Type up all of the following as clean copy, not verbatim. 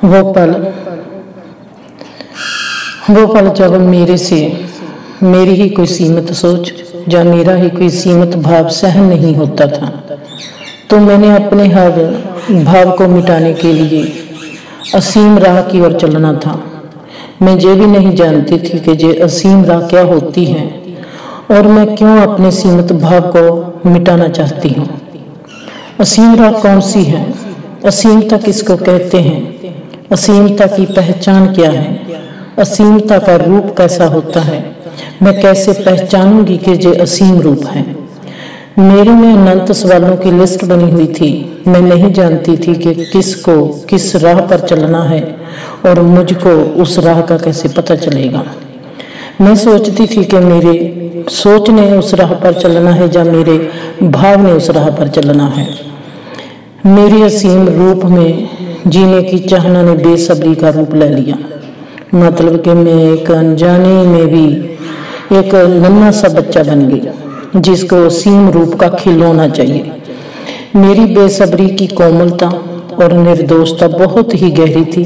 वो पल जब मेरे से मेरी ही कोई सीमित सोच या मेरा ही कोई सीमित भाव सहन नहीं होता था, तो मैंने अपने हर भाव को मिटाने के लिए असीम राह की ओर चलना था। मैं ये भी नहीं जानती थी कि ये असीम राह क्या होती है और मैं क्यों अपने सीमित भाव को मिटाना चाहती हूँ। असीम राह कौन सी है? असीमता किसको कहते हैं? असीमता की पहचान क्या है? असीमता का रूप कैसा होता है? मैं कैसे पहचानूंगी कि ये असीम रूप है? मेरे में अनंत सवालों की लिस्ट बनी हुई थी। मैं नहीं जानती थी कि किसको किस राह पर चलना है और मुझको उस राह का कैसे पता चलेगा। मैं सोचती थी कि मेरे सोच ने उस राह पर चलना है या मेरे भाव ने उस राह पर चलना है। मेरी असीम रूप में जीने की चाहना ने बेसब्री का रूप ले लिया। मतलब कि मैं एक अनजाने में भी एक नन्हा सा बच्चा बन गई जिसको असीम रूप का खिलौना चाहिए। मेरी बेसब्री की कोमलता और निर्दोषता बहुत ही गहरी थी,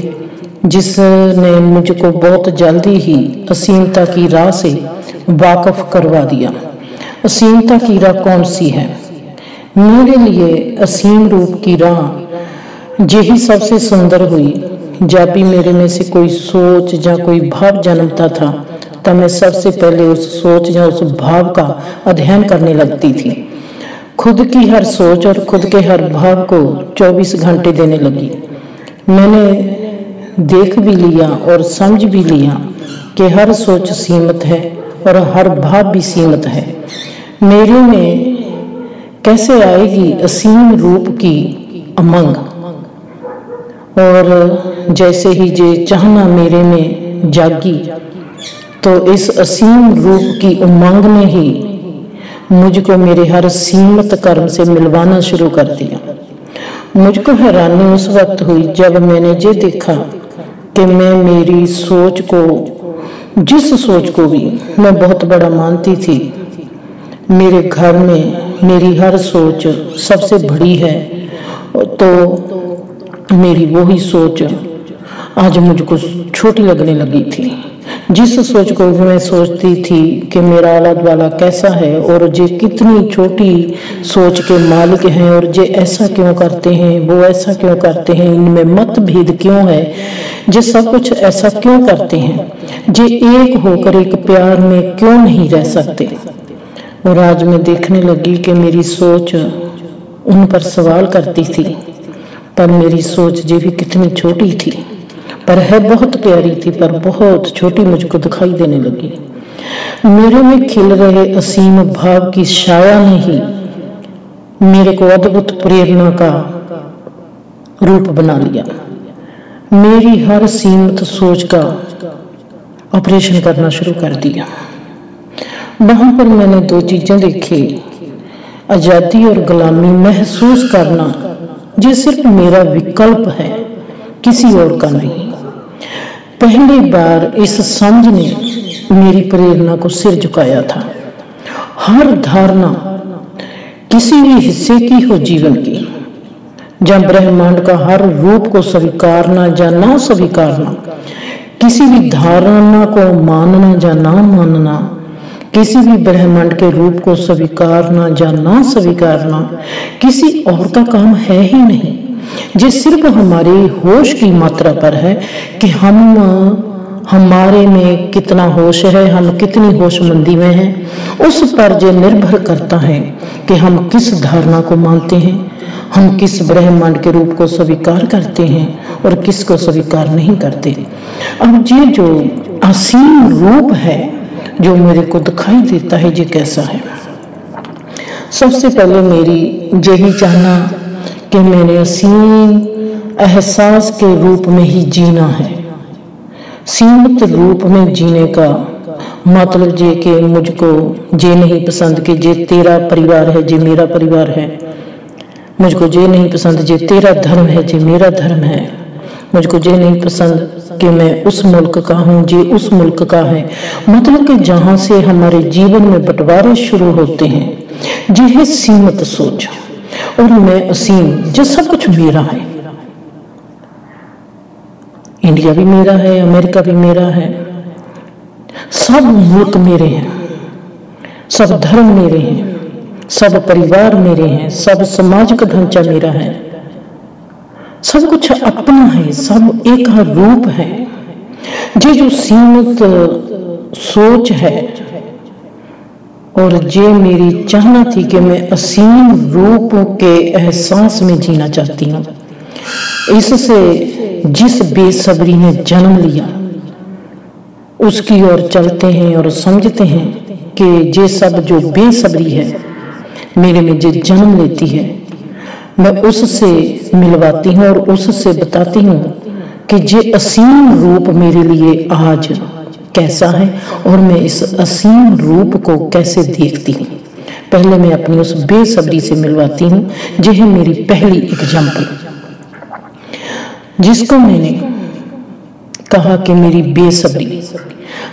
जिसने मुझको बहुत जल्दी ही असीमता की राह से वाकफ करवा दिया। असीमता की राह कौन सी है? मेरे लिए असीम रूप की राह यही सबसे सुंदर हुई। जब भी मेरे में से कोई सोच या कोई भाव जन्मता था तब मैं सबसे पहले उस सोच या उस भाव का अध्ययन करने लगती थी। खुद की हर सोच और खुद के हर भाव को 24 घंटे देने लगी। मैंने देख भी लिया और समझ भी लिया कि हर सोच सीमित है और हर भाव भी सीमित है। मेरे में कैसे आएगी असीम रूप की उमंग? और जैसे ही ये चाहना मेरे में जागी तो इस असीम रूप की उमंग ने ही मुझको मेरे हर सीमित कर्म से मिलवाना शुरू कर दिया। मुझको हैरानी उस वक्त हुई जब मैंने ये देखा कि मैं मेरी सोच को, जिस सोच को भी मैं बहुत बड़ा मानती थी, मेरे घर में मेरी हर सोच सबसे बड़ी है, तो मेरी वही सोच आज मुझको छोटी लगने लगी थी। जिस सोच को भी मैं सोचती थी कि मेरा औलाद वाला कैसा है और ये कितनी छोटी सोच के मालिक हैं और ये ऐसा क्यों करते हैं, वो ऐसा क्यों करते हैं, इनमें मतभेद क्यों है, ये सब कुछ ऐसा क्यों करते हैं, ये एक होकर एक प्यार में क्यों नहीं रह सकते। और आज मैं देखने लगी कि मेरी सोच उन पर सवाल करती थी, पर मेरी सोच ये भी कितनी छोटी थी, पर है बहुत प्यारी थी, पर बहुत छोटी मुझको दिखाई देने लगी। मेरे में खिल रहे असीम भाव की छाया ने ही मेरे को अद्भुत प्रेरणा का रूप बना लिया। मेरी हर सीमित सोच का ऑपरेशन करना शुरू कर दिया। वहां पर मैंने दो चीजें देखी, आजादी और गुलामी महसूस करना, ये सिर्फ मेरा विकल्प है, किसी और का नहीं। पहली बार इस समझ ने मेरी प्रेरणा को सिर झुकाया था। हर धारणा किसी भी हिस्से की हो जीवन की, जब ब्रह्मांड का हर रूप को स्वीकारना या ना स्वीकारना, किसी भी धारणा को मानना या ना मानना, किसी भी ब्रह्मांड के रूप को स्वीकारना या ना स्वीकारना किसी और का काम है ही नहीं। ये सिर्फ हमारे होश की मात्रा पर है कि हमारे में कितना होश है, हम कितनी होशमंदी में हैं। उस पर ये निर्भर करता है कि हम किस धारणा को मानते हैं, हम किस ब्रह्मांड के रूप को स्वीकार करते हैं और किसको स्वीकार नहीं करते। अब ये जो असीम रूप है जो मेरे को दिखाई देता है, ये कैसा है? सबसे पहले मेरी यही चाहना कि मैंने असीम एहसास के रूप में ही जीना है। सीमित रूप में जीने का मतलब ये कि मुझको ये नहीं पसंद कि ये तेरा परिवार है, ये मेरा परिवार है। मुझको ये नहीं पसंद ये तेरा धर्म है, ये मेरा धर्म है। मुझको ये नहीं पसंद कि मैं उस मुल्क का हूँ, ये उस मुल्क का है। मतलब कि जहाँ से हमारे जीवन में बंटवारे शुरू होते हैं, ये है सीमित सोच। और मैं असीम, जो सब कुछ मेरा है। इंडिया भी मेरा है, अमेरिका भी मेरा है, सब मुल्क मेरे हैं, सब धर्म मेरे हैं, सब परिवार मेरे हैं, सब समाज का ढांचा मेरा है, सब कुछ अपना है, सब एक रूप है। ये जो सीमित सोच है और ये मेरी चाहना थी कि मैं असीम रूप के एहसास में जीना चाहती हूँ, इससे जिस बेसब्री ने जन्म लिया उसकी ओर चलते हैं और समझते हैं कि ये सब जो बेसब्री है मेरे में जो जन्म लेती है, मैं उससे मिलवाती हूँ और उससे बताती हूँ कि ये असीम रूप मेरे लिए आज कैसा है और मैं इस असीम रूप को कैसे देखती हूँ। पहले मैं अपनी उस बेसब्री से मिलवाती हूँ। यह है मेरी पहली एग्जाम्पल, जिसको मैंने कहा कि मेरी बेसब्री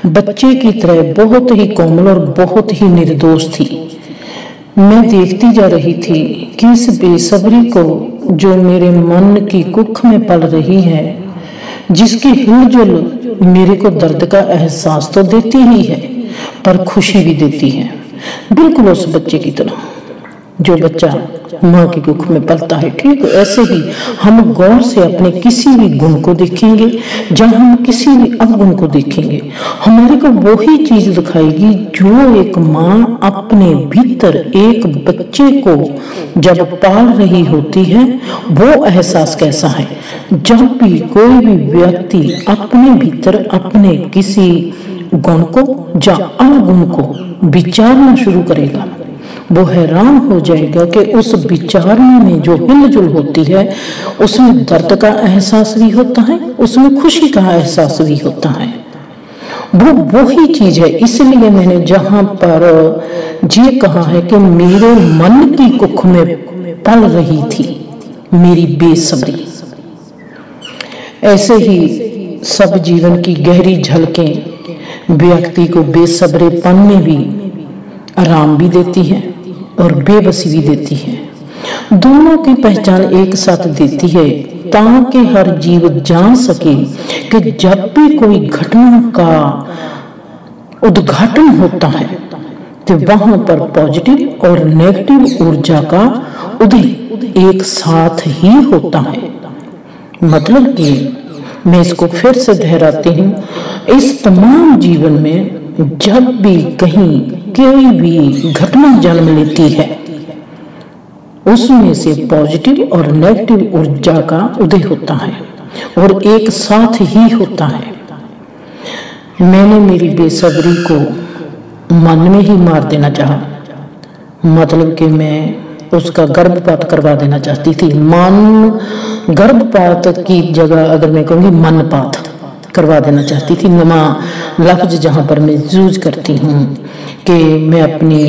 बच्चे की तरह बहुत ही कोमल और बहुत ही निर्दोष थी। मैं देखती जा रही थी कि इस बेसब्री को जो मेरे मन की कुख में पल रही है, जिसकी हिलजुल मेरे को दर्द का एहसास तो देती ही है पर खुशी भी देती है, बिल्कुल उस बच्चे की तरह जो बच्चा माँ की कुख में पलता है। ठीक ऐसे ही हम गौर से अपने किसी भी गुण को देखेंगे, जब हम किसी भी अवगुण को देखेंगे हमारे को वही चीज दिखाएगी जो एक माँ अपने भीतर एक बच्चे को जब पाल रही होती है, वो एहसास कैसा है। जब भी कोई भी व्यक्ति अपने भीतर अपने किसी गुण को या अवगुण को विचारना शुरू करेगा, वो हैरान हो जाएगा कि उस विचारने में जो हिलजुल होती है उसमें दर्द का एहसास भी होता है, उसमें खुशी का एहसास भी होता है। वो वही चीज है। इसलिए मैंने जहां पर ये कहा है कि मेरे मन की कुख में पल रही थी मेरी बेसब्री, ऐसे ही सब जीवन की गहरी झलकें व्यक्ति को बेसब्रेपन में भी आराम भी देती है और बेबसी भी देती है। दोनों की पहचान एक साथ देती है ताकि हर जीव जान सके कि जब भी कोई घटना का उद्घाटन होता है तो वहां पर पॉजिटिव और नेगेटिव ऊर्जा का उदय एक साथ ही होता है। मतलब कि मैं इसको फिर से दोहराती हूँ, इस तमाम जीवन में जब भी कहीं कोई भी घटना जन्म लेती है उसमें से पॉजिटिव और नेगेटिव ऊर्जा का उदय होता है और एक साथ ही होता है। मैंने मेरी बेसब्री को मन में ही मार देना चाहा, मतलब कि मैं उसका गर्भपात करवा देना चाहती थी। मन गर्भपात की जगह अगर मैं कहूँगी मनपात करवा देना चाहती थी। नमा लफ्ज जहाँ पर मैं यूज करती हूँ कि मैं अपनी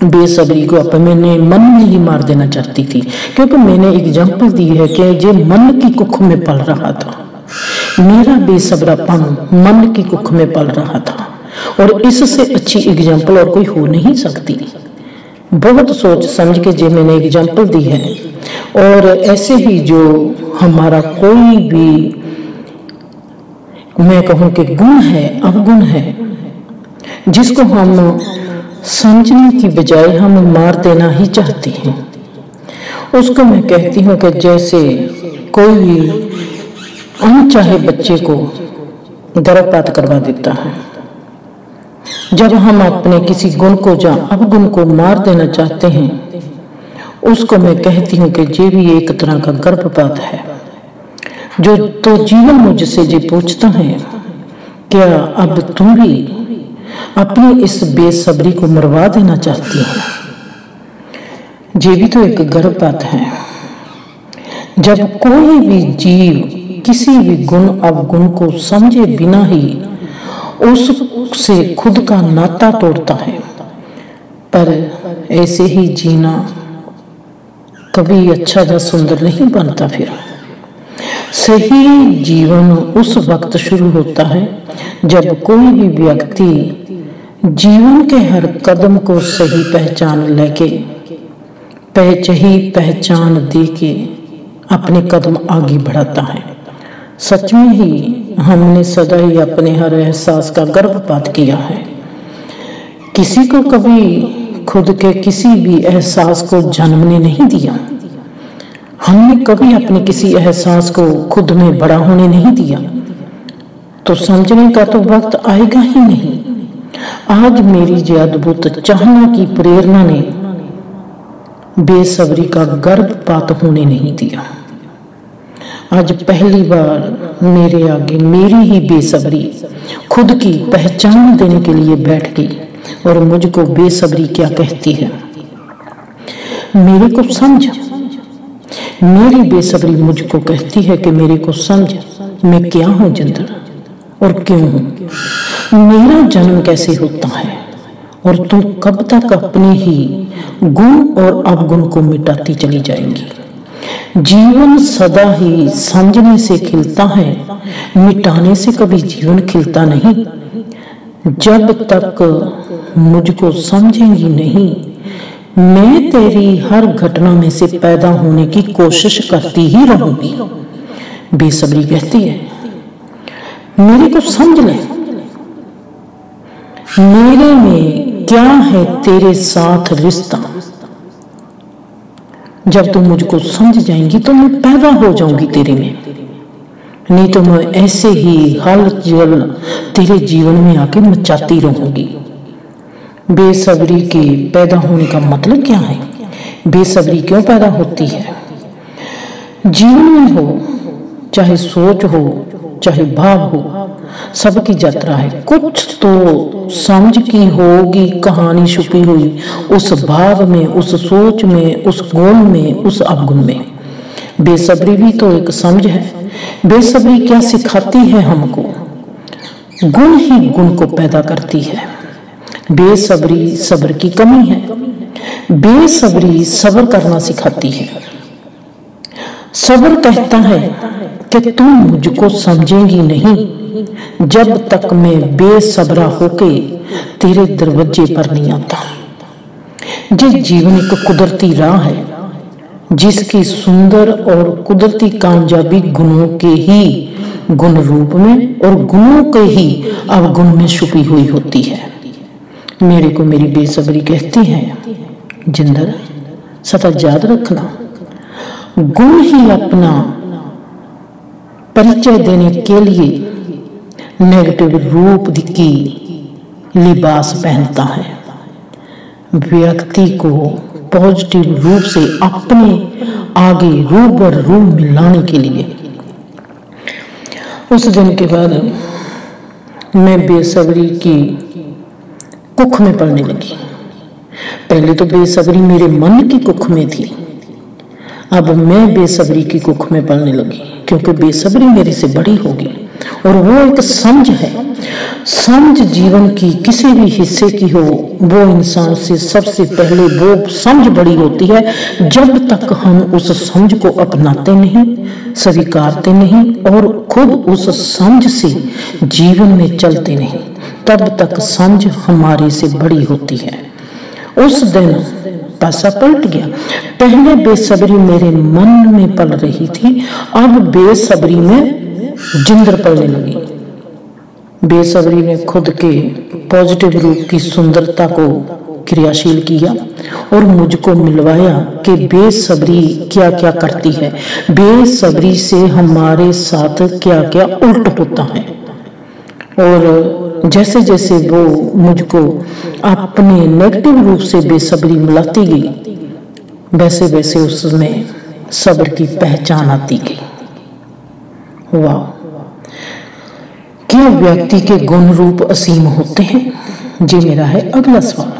बेसब्री को मैंने मन में ही मार देना चाहती थी, क्योंकि मैंने एग्जाम्पल दी है कि ये मन की कुख में पल रहा था। मेरा बेसब्रापन मन की कुख में पल रहा था और इससे अच्छी एग्जाम्पल और कोई हो नहीं सकती। बहुत सोच समझ के जो मैंने एग्जाम्पल दी है। और ऐसे ही जो हमारा कोई भी मैं कहूँ कि गुण है, अवगुण है, जिसको हम समझने की बजाय हम मार देना ही चाहते हैं, उसको मैं कहती हूँ कि जैसे कोई भी अनचाहे बच्चे को गर्भपात करवा देता है। जब हम अपने किसी गुण को या अवगुण को मार देना चाहते हैं, उसको मैं कहती हूँ कि ये भी एक तरह का गर्भपात है। जो तो जीवन मुझसे ये पूछता है, क्या अब तुम भी अपनी इस बेसब्री को मरवा देना चाहती है? ये भी तो एक गर्भपात है। जब कोई भी जीव किसी भी गुण अवगुण को समझे बिना ही उससे खुद का नाता तोड़ता है, पर ऐसे ही जीना कभी अच्छा या सुंदर नहीं बनता। फिर सही जीवन उस वक्त शुरू होता है जब कोई भी व्यक्ति जीवन के हर कदम को सही पहचान लेके पहचान दे के अपने कदम आगे बढ़ाता है। सच में ही हमने सदा ही अपने हर एहसास का गर्भपात किया है। किसी को कभी खुद के किसी भी एहसास को जन्मने नहीं दिया। हमने कभी अपने किसी एहसास को खुद में बड़ा होने नहीं दिया। तो समझने का तो वक्त आएगा ही नहीं। आज मेरी ये अद्भुत चाहना की प्रेरणा ने बेसब्री का गर्भपात होने नहीं दिया। आज पहली बार मेरे आगे मेरी ही बेसब्री खुद की पहचान देने के लिए बैठ गई और मुझको बेसब्री क्या कहती है। मेरे को समझ। मेरी बेसब्री मुझको कहती है कि मेरे को समझ, मैं क्या हूं जिंदर और क्यों हूं, मेरा जन्म कैसे होता है और तुम कब तक अपने ही गुण और अवगुण को मिटाती चली जाएंगी। जीवन सदा ही समझने से खिलता है, मिटाने से कभी जीवन खिलता नहीं। जब तक मुझको समझेंगी नहीं, मैं तेरी हर घटना में से पैदा होने की कोशिश करती ही रहूंगी। बेसब्री कहती है मेरे को समझ ले, मेरे में क्या है तेरे साथ रिश्ता। जब तुम मुझको समझ जाएंगी तो मैं पैदा हो जाऊंगी तेरे में, नहीं तो मैं ऐसे ही हलचल तेरे जीवन में आके मचाती रहूंगी। बेसब्री के पैदा होने का मतलब क्या है? बेसब्री क्यों पैदा होती है? जीवन में हो, चाहे सोच हो, चाहे भाव हो, सबकी यात्रा है। कुछ तो समझ की होगी कहानी छुपी हुई उस भाव में, उस सोच में, उस गुण में, उस अवगुण में। बेसब्री भी तो एक समझ है। बेसब्री क्या सिखाती है हमको? गुण ही गुण को पैदा करती है। बेसब्री सब्र की कमी है। बेसब्री सब्र करना सिखाती है। सब्र कहता है कि तुम मुझको समझेंगी नहीं जब तक मैं बेसब्रा होके तेरे दरवाजे पर नहीं आता। ये जीवन एक कुदरती राह है जिसकी सुंदर और कुदरती कामयाबी गुणों के ही गुण रूप में और गुणों के ही अवगुण में छुपी हुई होती है। मेरे को मेरी बेसब्री कहती है जिंदर सदा याद रखना, गुण ही अपना परिचय देने के लिए नेगेटिव रूप की लिबास पहनता है। व्यक्ति को पॉजिटिव रूप से अपने आगे रूबरू मिलाने के लिए। उस दिन के बाद मैं बेसब्री की कुख में पड़ने लगी। पहले तो बेसब्री मेरे मन की कुख में थी, अब मैं बेसब्री की कुख में पड़ने लगी क्योंकि बेसब्री मेरे से बड़ी होगी और वो एक समझ है। समझ जीवन की किसी भी हिस्से की हो, वो इंसान से सबसे पहले वो समझ बड़ी होती है। जब तक हम उस समझ को अपनाते नहीं, स्वीकारते नहीं और खुद उस समझ से जीवन में चलते नहीं, तब तक समझ हमारे से बड़ी होती है। उस दिन पासा पलट गया। पहले बेसब्री मेरे मन में पल रही थी, अब बेसब्री में जिंदर पलने लगी। बेसब्री ने खुद के पॉजिटिव रूप की सुंदरता को क्रियाशील किया और मुझको मिलवाया कि बेसब्री क्या क्या करती है, बेसब्री से हमारे साथ क्या क्या उल्ट होता है। और जैसे जैसे वो मुझको अपने नेगेटिव रूप से बेसब्री मिलाती गई, वैसे वैसे उसमें सब्र की पहचान आती गई। वाह, क्या व्यक्ति के गुण रूप असीम होते हैं? ये मेरा है अगला सवाल।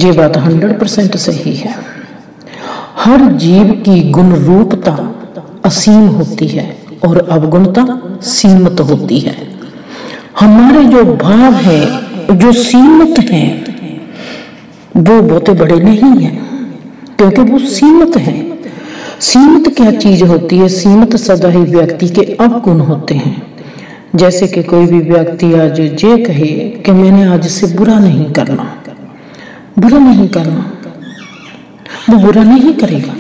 ये बात 100% सही है। हर जीव की गुण रूपता असीम होती है और अवगुणता सीमित होती है। हमारे जो भाव हैं, जो सीमित हैं, वो बहुत बड़े नहीं हैं क्योंकि वो सीमित हैं। सीमित क्या चीज होती है? सीमित सदा ही व्यक्ति के अवगुण होते हैं। जैसे कि कोई भी व्यक्ति आज ये कहे कि मैंने आज से बुरा नहीं करना, बुरा नहीं करना, वो बुरा नहीं करेगा।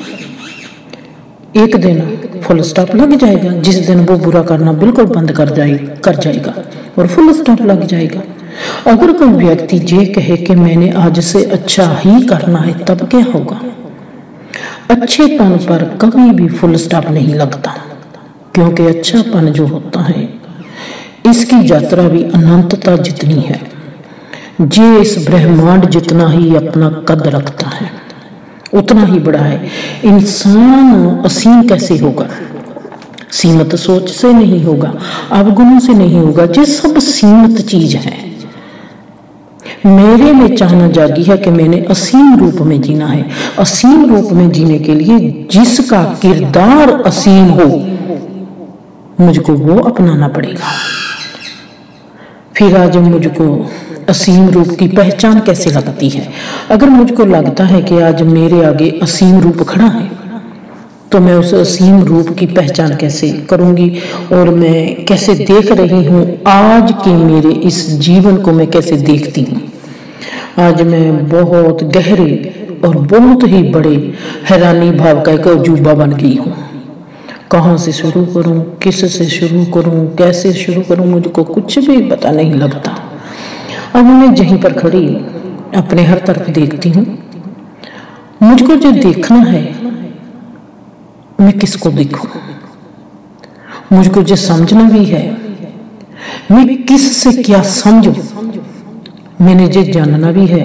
एक दिन फुल स्टॉप लग जाएगा, जिस दिन वो बुरा करना बिल्कुल बंद कर जाएगा और फुल स्टॉप लग जाएगा। अगर कोई व्यक्ति ये कहे कि मैंने आज से अच्छा ही करना है, तब क्या होगा? अच्छेपन पर कभी भी फुल स्टॉप नहीं लगता, क्योंकि अच्छापन जो होता है इसकी यात्रा भी अनंतता जितनी है। ये इस ब्रह्मांड जितना ही अपना कद रखता है उतना ही बड़ा है। इंसान असीम कैसे होगा? सीमित सोच से नहीं होगा, अवगुणों से नहीं होगा। ये सब सीमित चीज है। मेरे में चाहना जागी है कि मैंने असीम रूप में जीना है। असीम रूप में जीने के लिए जिसका किरदार असीम हो, मुझको वो अपनाना पड़ेगा। फिर आज मुझको असीम रूप की पहचान कैसे लगती है? अगर मुझको लगता है कि आज मेरे आगे असीम रूप खड़ा है, तो मैं उस असीम रूप की पहचान कैसे करूंगी? और मैं कैसे देख रही हूं आज के मेरे इस जीवन को? मैं कैसे देखती हूँ? आज मैं बहुत गहरे और बहुत ही बड़े हैरानी भाव का एक अजूबा बन गई हूँ। कहाँ से शुरू करूं, किस से शुरू करूं, कैसे शुरू करूं, मुझको कुछ भी पता नहीं लगता। अब मैं यहीं पर खड़ी अपने हर तरफ देखती हूँ। मुझको जो देखना है, मैं किसको देखूं? मुझको जो समझना भी है, मैं किस से क्या समझूं? मैंने ये जानना भी है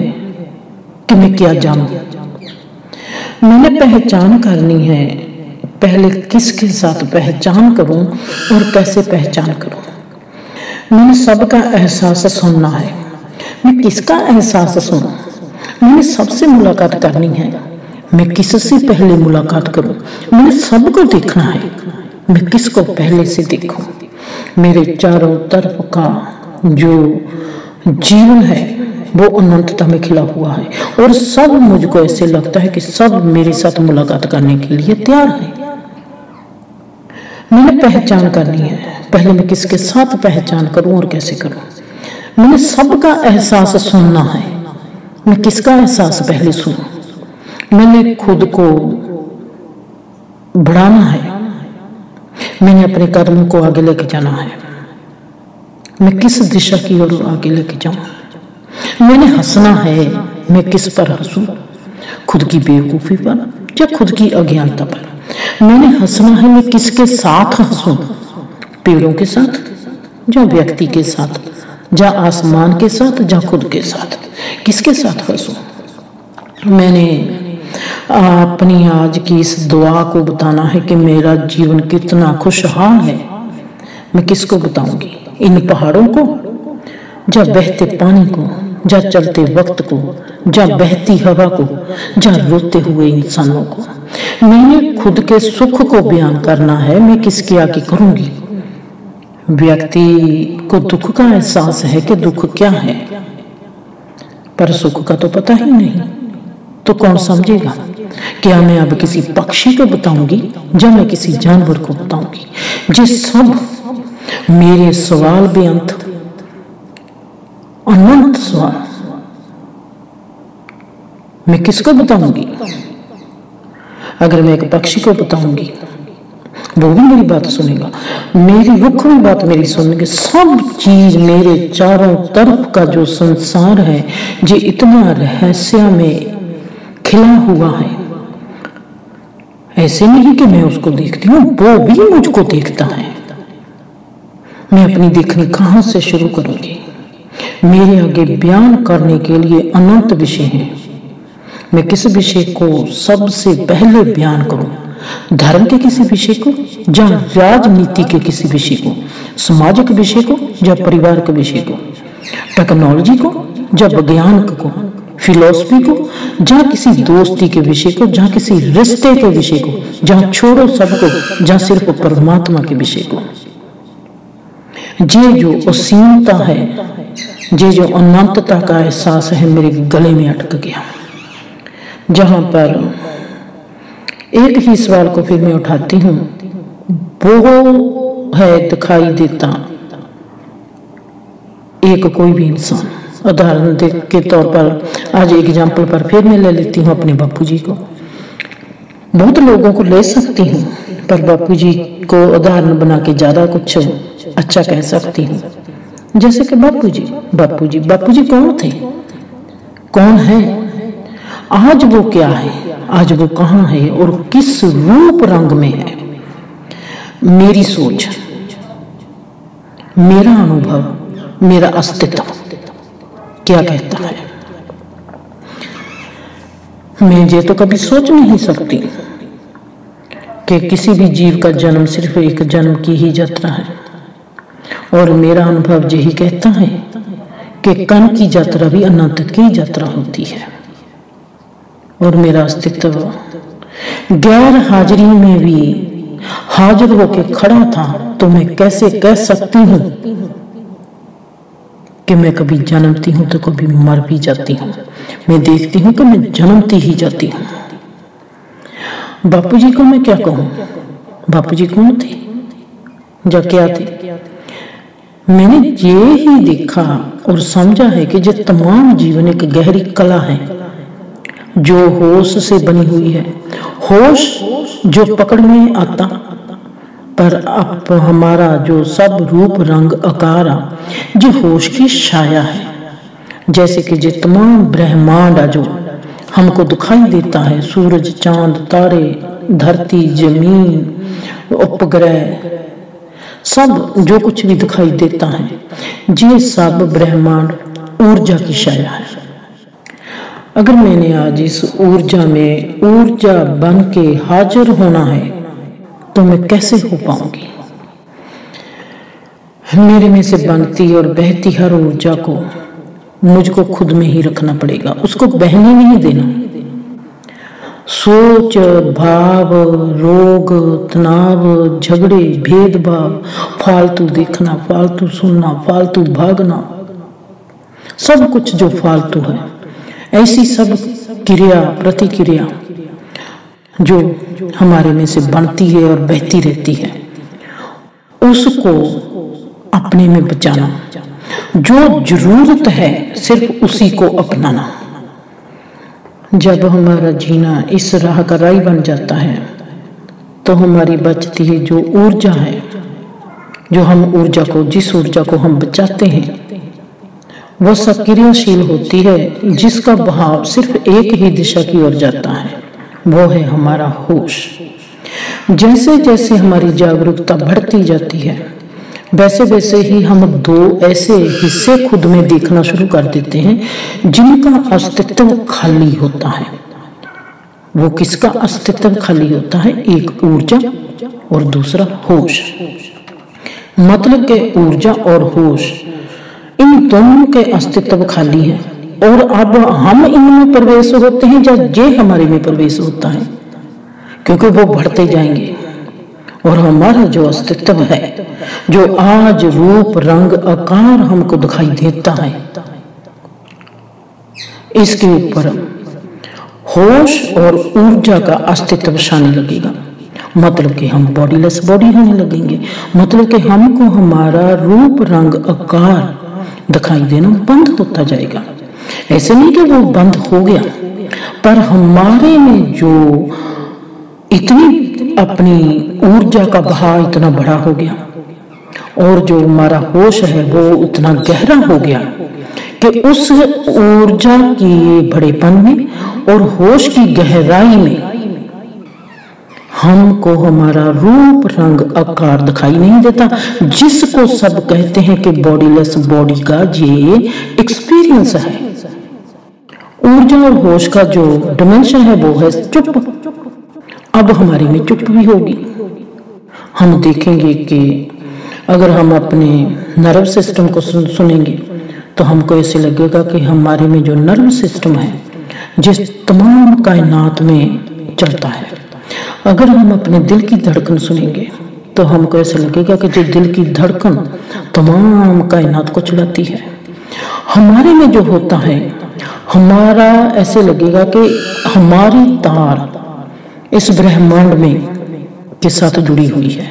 कि मैं क्या जानूं। मैंने पहचान करनी है, पहले किसके साथ पहचान करूं और कैसे पहचान करूं। मैंने सबका एहसास सुनना है, मैं किसका एहसास सुनूं? मैंने सबसे मुलाकात करनी है, मैं किससे पहले मुलाकात करूं? मैंने सबको देखना है, मैं किसको पहले से देखूं? मेरे चारों तरफ का जो जीवन है वो अनंतता में खिला हुआ है और सब मुझको ऐसे लगता है कि सब मेरे साथ मुलाकात करने के लिए तैयार है। मैंने पहचान करनी है, पहले मैं किसके साथ पहचान करूं और कैसे करूं। मैंने सबका एहसास सुनना है, मैं किसका एहसास पहले सुनूं। मैंने खुद को बढ़ाना है, मैंने अपने कदमों को आगे लेके जाना है, मैं किस दिशा की ओर आगे लेके जाऊं। मैंने हंसना है, मैं किस पर हंसूं, खुद की बेवकूफी पर या खुद की अज्ञानता पर। मैंने हंसना है, मैं किसके साथ हंसूं, पेड़ों के साथ या व्यक्ति के साथ, या आसमान के साथ, या खुद के साथ, किसके साथ हंसूं। मैंने अपनी आज की इस दुआ को बताना है कि मेरा जीवन कितना खुशहाल है। मैं किसको बताऊंगी? इन पहाड़ों को, या बहते पानी को, या चलते वक्त को, या बहती हवा को, या रोते हुए इंसानों को। मैंने खुद के सुख को बयान करना है, मैं किसके आगे करूंगी। व्यक्ति को दुख का एहसास है कि दुख क्या है, पर सुख का तो पता ही नहीं, तो कौन समझेगा। क्या मैं अब किसी पक्षी को बताऊंगी या मैं किसी जानवर को बताऊंगी? ये सब मेरे सवाल बेअंत, अनंत सवाल। मैं किसको बताऊंगी? अगर मैं एक पक्षी को बताऊंगी, वो भी मेरी बात सुनेगा, मेरी रुख भी बात मेरी सुनेंगे। सब चीज मेरे चारों तरफ का जो संसार है, ये इतना रहस्य में खिला हुआ है। ऐसे नहीं कि मैं उसको देखती हूँ, वो भी मुझको देखता है। मैं अपनी देखनी कहाँ से शुरू करूंगी? मेरे आगे बयान करने के लिए अनंत विषय हैं। मैं किस विषय को सबसे पहले बयान करूं? धर्म के किसी विषय को, या राजनीति के किसी विषय को, सामाजिक विषय को, या परिवार के विषय को, टेक्नोलॉजी को, या विज्ञान को, फिलॉसफी को, या किसी दोस्ती के विषय को, या किसी रिश्ते के विषय को, जहां छोड़ो सबको, या सिर्फ परमात्मा के विषय को। ये जो असीमता है, ये जो अनंतता का एहसास है, मेरे गले में अटक गया। जहां पर एक ही सवाल को फिर मैं उठाती हूँ, वो है दिखाई देता एक कोई भी इंसान। उदाहरण के तौर पर आज एग्जाम्पल पर फिर मैं ले लेती हूँ अपने बापू जी को। बहुत लोगों को ले सकती हूँ, पर बापूजी को उदाहरण बना के ज्यादा कुछ अच्छा कह सकती हूँ। जैसे कि बापूजी कौन थे, कौन है, आज वो क्या है, आज वो कहाँ है और किस रूप रंग में है। मेरी सोच, मेरा अनुभव, मेरा अस्तित्व क्या कहता है। मैं ये तो कभी सोच नहीं सकती कि किसी भी जीव का जन्म सिर्फ एक जन्म की ही यात्रा है, और मेरा अनुभव यही कहता है कि कण की यात्रा भी अनंत की यात्रा होती है। और मेरा अस्तित्व गैर हाजिरी में भी हाजिर होकर खड़ा था, तो मैं कैसे कह सकती हूँ कि मैं कभी जन्मती हूँ तो कभी मर भी जाती हूँ। मैं देखती हूँ कि मैं जन्मती ही जाती हूँ। बापूजी को मैं क्या कहूँ, बापूजी कौन थे, या क्या थे। मैंने ये ही देखा और समझा है कि जो तमाम जीवन एक गहरी कला है जो होश से बनी हुई है। होश जो पकड़ में आता, पर अब हमारा जो सब रूप रंग आकार जो होश की छाया है। जैसे कि जो तमाम ब्रह्मांड जो हमको दिखाई देता है, सूरज, चांद, तारे, धरती, जमीन, उपग्रह, सब जो कुछ भी दिखाई देता है, ये सब ब्रह्मांड ऊर्जा की छाया है। अगर मैंने आज इस ऊर्जा में ऊर्जा बन के हाजिर होना है तो मैं कैसे हो पाऊंगी। मेरे में से बनती और बहती हर ऊर्जा को मुझको खुद में ही रखना पड़ेगा, उसको बहने नहीं देना। सोच, भाव, रोग, तनाव, झगड़े, भेदभाव, फालतू देखना, फालतू सुनना, फालतू भागना, सब कुछ जो फालतू है, ऐसी सब क्रिया प्रतिक्रिया जो हमारे में से बनती है और बहती रहती है, उसको अपने में बचाना। जो जरूरत है सिर्फ उसी को अपनाना। जब हमारा जीना इस राह का राही बन जाता है तो हमारी बचती है जो ऊर्जा है, जो हम ऊर्जा को, जिस ऊर्जा को हम बचाते हैं, वह सक्रियशील होती है, जिसका बहाव सिर्फ एक ही दिशा की ओर जाता है, वो है हमारा होश। जैसे जैसे हमारी जागरूकता बढ़ती जाती है, वैसे वैसे ही हम दो ऐसे हिस्से खुद में देखना शुरू कर देते हैं जिनका अस्तित्व खाली होता है। वो किसका अस्तित्व खाली होता है? एक ऊर्जा और दूसरा होश। मतलब के ऊर्जा और होश, इन दोनों के अस्तित्व खाली है, और अब हम इनमें प्रवेश होते हैं या ये हमारे में प्रवेश होता है, क्योंकि वो बढ़ते जाएंगे। और हमारा जो अस्तित्व है, जो आज रूप रंग आकार हमको दिखाई देता है, इसके ऊपर होश और ऊर्जा का अस्तित्व बसाने लगेगा। मतलब कि हम बॉडीलेस बॉडी होने लगेंगे। मतलब कि हमको हमारा रूप रंग आकार दिखाई देना बंद होता जाएगा। ऐसे नहीं कि वो बंद हो गया, पर हमारे में जो इतनी अपनी ऊर्जा का बहाव इतना बड़ा हो गया, और जो हमारा होश है वो उतना गहरा हो गया कि उस ऊर्जा के बड़ेपन में और होश की गहराई में हमको हमारा रूप रंग आकार दिखाई नहीं देता, जिसको सब कहते हैं कि बॉडीलेस बॉडी का ये एक्सपीरियंस है। ऊर्जा और होश का जो डिमेंशन है वो है चुप। अब हमारे में चुप भी होगी। हम देखेंगे कि अगर हम अपने नर्व सिस्टम को सुनेंगे तो हमको ऐसे लगेगा कि हमारे में जो नर्व सिस्टम है जिस तमाम कायनात में चलता है, अगर हम अपने दिल की धड़कन सुनेंगे तो हमको ऐसा लगेगा कि जो दिल की धड़कन तमाम कायनात को चलाती है। हमारे में जो होता है, हमारा ऐसे लगेगा कि हमारी तार इस ब्रह्मांड में के साथ जुड़ी हुई है।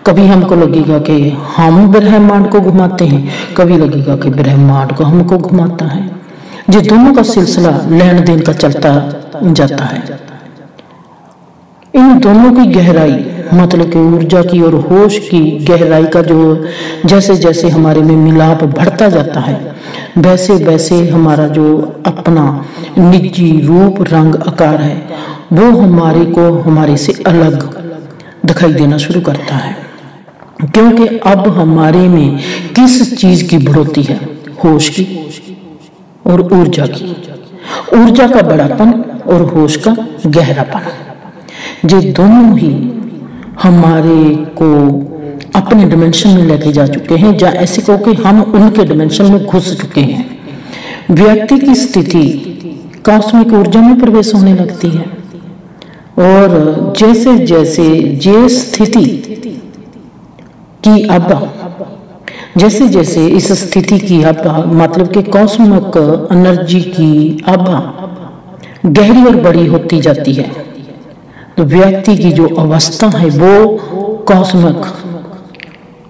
कभी हमको लगेगा कि हम ब्रह्मांड को घुमाते हैं, कभी लगेगा कि ब्रह्मांड को हमको घुमाता है। ये दोनों का सिलसिला लेन देन का चलता जाता है। इन दोनों की गहराई, मतलब कि ऊर्जा की और होश की गहराई का जो जैसे जैसे हमारे में मिलाप बढ़ता जाता है, वैसे वैसे हमारा जो अपना निजी रूप रंग आकार है वो हमारे को हमारे से अलग दिखाई देना शुरू करता है। क्योंकि अब हमारे में किस चीज की बढ़ोतरी है? होश की और ऊर्जा की। ऊर्जा का बड़ापन और होश का गहरापन, ये दोनों ही हमारे को अपने डिमेंशन में लेके जा चुके हैं, या ऐसे कहो कि हम उनके डिमेंशन में घुस चुके हैं। व्यक्ति की स्थिति कॉस्मिक ऊर्जा में प्रवेश होने लगती है, और जैसे जैसे ये स्थिति की आभा, जैसे जैसे इस स्थिति की आभा, मतलब कि कॉस्मिक एनर्जी की आभा गहरी और बड़ी होती जाती है, तो व्यक्ति की जो अवस्था है वो कॉस्मिक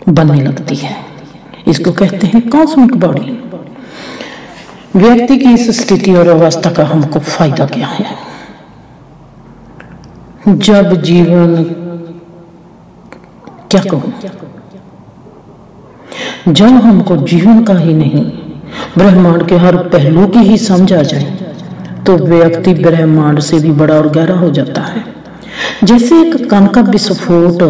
बनने लगती है। इसको कहते हैं कॉस्मिक बॉडी। व्यक्ति की इस स्थिति और अवस्था का हमको फायदा क्या है? जब जीवन, क्या कहूं, जब हमको जीवन का ही नहीं ब्रह्मांड के हर पहलू की ही समझ आ जाए, तो व्यक्ति ब्रह्मांड से भी बड़ा और गहरा हो जाता है। जैसे एक कण का विस्फोट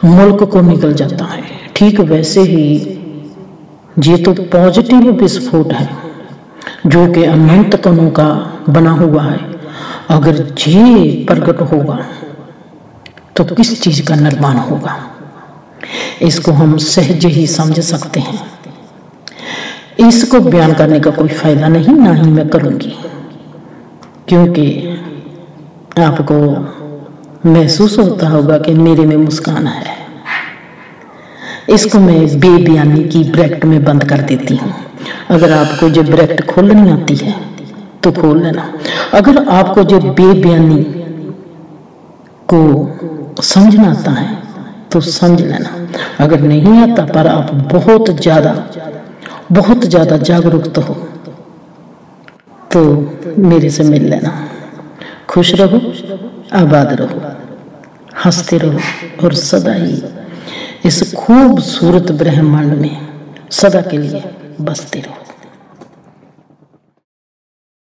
मुल्क को निकल जाता है, ठीक वैसे ही ये तो पॉजिटिव विस्फोट है जो कि अनंत कणों का बना हुआ है। अगर ये प्रकट होगा तो किस चीज का निर्माण होगा, इसको हम सहज ही समझ सकते हैं। इसको बयान करने का कोई फायदा नहीं, ना ही मैं करूंगी, क्योंकि आपको महसूस होता होगा कि मेरे में मुस्कान है। इसको मैं बेबयानी की ब्रैकेट में बंद कर देती हूँ। अगर आपको जो ब्रैकेट खोलनी आती है तो खोल लेना, अगर आपको जो बेबयानी को समझना आता है तो समझ लेना, अगर नहीं आता पर आप बहुत ज्यादा जागरूक हो तो मेरे से मिल लेना। खुश रहो, आबाद रहो, हंसते रहो और सदा ही इस खूबसूरत ब्रह्मांड में सदा के लिए बसते रहो।